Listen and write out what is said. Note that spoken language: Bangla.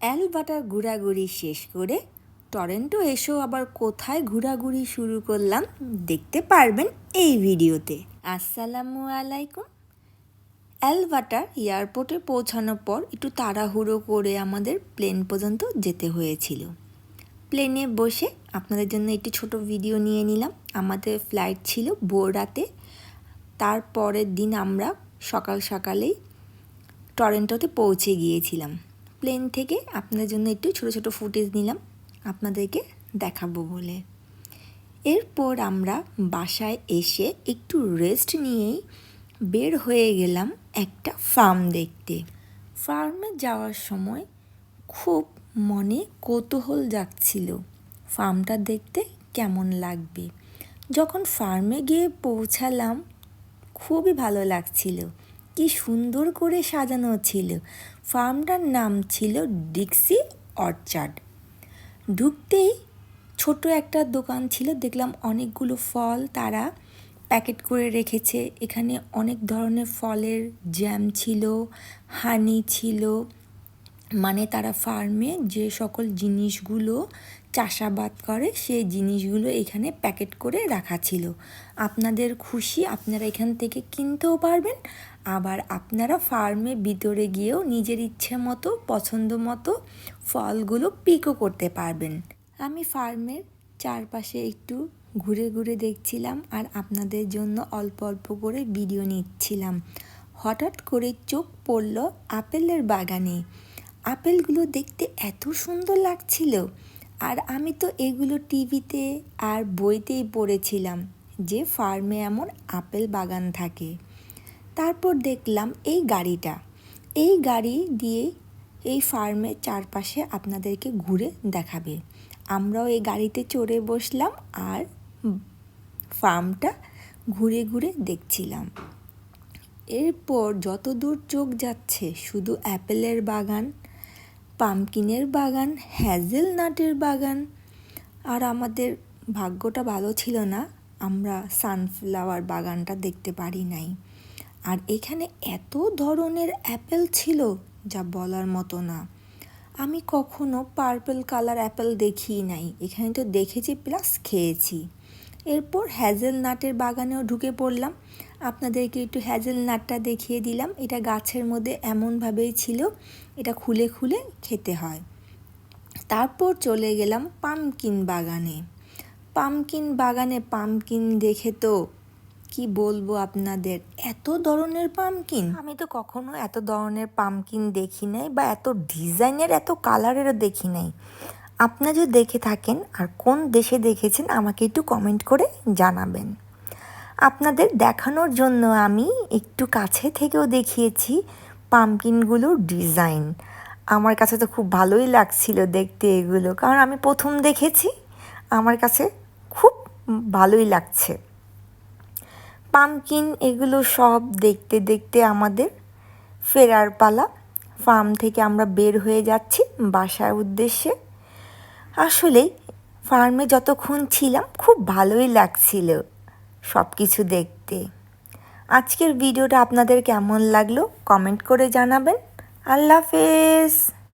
অ্যালবার্টার ঘোরাঘুরি শেষ করে টরন্টো এসেও আবার কোথায় ঘোরাঘুরি শুরু করলাম দেখতে পারবেন এই ভিডিওতে। আসসালামু আলাইকুম। অ্যালবার্টার এয়ারপোর্টে পৌঁছানোর পর একটু তাড়াহুড়ো করে আমাদের প্লেন পর্যন্ত যেতে হয়েছিল। প্লেনে বসে আপনাদের জন্য একটু ছোট ভিডিও নিয়ে নিলাম। আমাদের ফ্লাইট ছিল ভোর রাতে। তারপরের দিন আমরা সকাল সকালেই টরন্টোতে পৌঁছে গিয়েছিলাম। প্লেন থেকে আপনাদের জন্য একটু ছোট ছোট ফুটেজ নিলাম আপনাদেরকে দেখাবো বলে। এরপর আমরা বাসায় এসে একটু রেস্ট নিয়েই বের হয়ে গেলাম একটা ফার্ম দেখতে। ফার্মে যাওয়ার সময় খুব মনে কৌতূহল জাগছিল ফার্মটা দেখতে কেমন লাগবে। যখন ফার্মে গিয়ে পৌঁছালাম খুবই ভালো লাগছিল, কি সুন্দর করে সাজানো ছিল। ফার্মটার নাম ছিল ডিক্সি অর্চার্ড। ঢুকতেই ছোট একটা দোকান ছিল, দেখলাম অনেকগুলো ফল তারা প্যাকেট করে রেখেছে। এখানে অনেক ধরনের ফলের জ্যাম ছিল, হানি ছিল, মানে তারা ফার্মে যে সকল জিনিসগুলো চাষাবাদ করে সেই জিনিসগুলো এখানে প্যাকেট করে রাখা ছিল। আপনাদের খুশি আপনারা এখান থেকে কিনতেও পারবেন, আবার আপনারা ফার্মে ভিতরে গিয়েও নিজের ইচ্ছে মতো পছন্দ মতো ফলগুলো পিকও করতে পারবেন। আমি ফার্মের চারপাশে একটু ঘুরে ঘুরে দেখছিলাম আর আপনাদের জন্য অল্প অল্প করে ভিডিও নিচ্ছিলাম। হঠাৎ করে চোখ পড়ল আপেলের বাগানে। আপেলগুলো দেখতে এত সুন্দর লাগছিল, আর আমি তো এগুলো টিভিতে আর বইতেই পড়েছিলাম যে ফার্মে এমন আপেল বাগান থাকে। তারপর দেখলাম এই গাড়ি দিয়ে এই ফার্মের চারপাশে আপনাদেরকে ঘুরে দেখাবে। আমরাও এই গাড়িতে চড়ে বসলাম আর ফার্মটা ঘুরে ঘুরে দেখছিলাম। এরপর যত দূর চোখ যাচ্ছে শুধু অ্যাপেলের বাগান, পামকিনের বাগান, হ্যাজেলনাটের বাগান। আর আমাদের ভাগ্যটা ভালো ছিল না, আমরা সানফ্লাওয়ার বাগানটা দেখতে পারি নাই। আর এখানে এত ধরনের অ্যাপেল ছিল যা বলার মতো না। আমি কখনো পার্পল কালার অ্যাপেল দেখিই নাই, এখানে তো দেখেছি প্লাস খেয়েছি। এরপর হ্যাজেলনাটের বাগানেও ঢুকে পড়লাম। আপনাদেরকে একটু হ্যাজেলনাটটা দেখিয়ে দিলাম। এটা গাছের মধ্যে এমনভাবেই ছিল, এটা খুলে খুলে খেতে হয়। তারপর চলে গেলাম পামকিন বাগানে। পামকিন দেখে তো কি বলবো আপনাদের, এত ধরনের পামকিন, আমি তো কখনো এত ধরনের পামকিন দেখি নাই, বা এত ডিজাইনের এত কালারেরও দেখি নাই। আপনারা যদি দেখে থাকেন আর কোন দেশে দেখেছেন আমাকে একটু কমেন্ট করে জানাবেন। আপনাদের দেখানোর জন্য আমি একটু কাছে থেকেও দেখিয়েছি পামকিনগুলোর ডিজাইন। আমার কাছে তো খুব ভালোই লাগছিল দেখতে এগুলো, কারণ আমি প্রথম দেখেছি, আমার কাছে খুব ভালোই লাগছে পামকিন। এগুলো সব দেখতে দেখতে আমাদের ফেরার পালা। ফার্ম থেকে আমরা বের হয়ে যাচ্ছি বাসার উদ্দেশ্যে। আসলেই ফার্মে যতক্ষণ ছিলাম খুব ভালোই লাগছিল সব কিছু দেখতে। আজকের ভিডিওটা আপনাদের কেমন লাগলো কমেন্ট করে জানাবেন। আল্লাহ হাফেজ।